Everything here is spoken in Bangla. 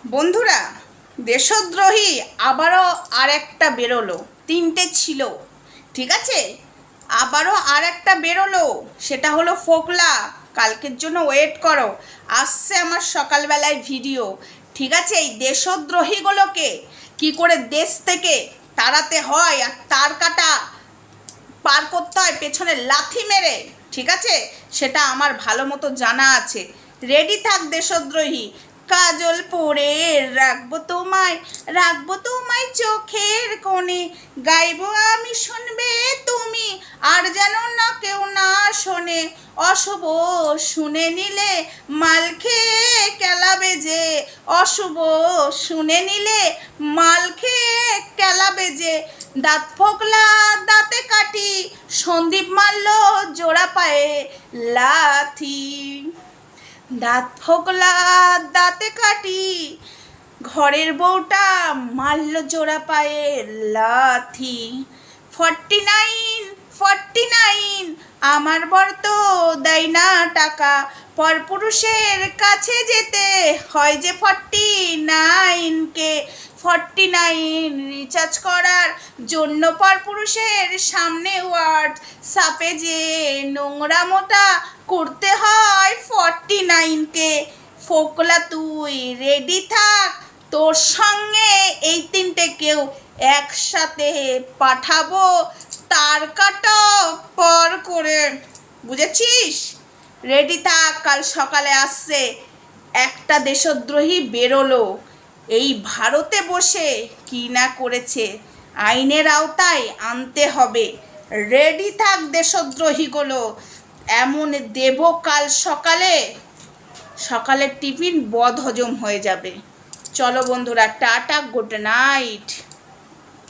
বন্ধুরা, দেশদ্রোহী আবারও আর একটা বেরোলো। তিনটে ছিল, ঠিক আছে, আবারও আর একটা বেরোলো, সেটা হলো ফোকলা। কালকের জন্য ওয়েট করো, আসছে আমার সকালবেলায় ভিডিও, ঠিক আছে। এই দেশদ্রোহীগুলোকে কি করে দেশ থেকে তাড়াতে হয় আর তার কাটা পার করতে হয় পেছনে লাথি মেরে, ঠিক আছে, সেটা আমার ভালো মতো জানা আছে। রেডি থাক দেশদ্রোহী। কাজল পরে রাখবো তোমায় চোখের কোণে, গাইবো আমি শুনবে তুমি, আর যেন না কেউ না শোনে, অশুভ শুনে নিলে মাল খেয়ে কেলাবে যে, অশুভ শুনে নিলে মাল খেয়ে কেলাবে যে। দাঁত ফোকলা দাঁতে কাটি, সন্দীপ মারল জোড়া পায়ে লাথি। দাঁত ফোকলা দাঁতে কাটি, ঘরের বউটা মারল জোড়া পায়ে লাথি। 49 আমার বর তো দেয় না টাকা, পরপুরুষের কাছে যেতে হয় যে 49K। 49 রিচার্জ করার জন্য পরপুরুষের সামনে হোয়াটসঅ্যাপে যে নোংরামোটা করতে হয় 49K। ফোকলা তুই রেডি থাক, তোর সঙ্গে এই তিনটে কেউ একসাথে পাঠাবো তার কাটা পর করে, বুঝেছিস? রেডি থাক, কাল সকালে আসছে একটা দেশদ্রোহী বেরোলো। এই ভারতে বসে কি না করেছে, আইনের আওতায় আনতে হবে। রেডি থাক দেশদ্রোহীগুলো, এমন দেব কাল সকালের টিফিন বদ হজম হয়ে যাবে। চলো বন্ধুরা, টাটা, গুড নাইট।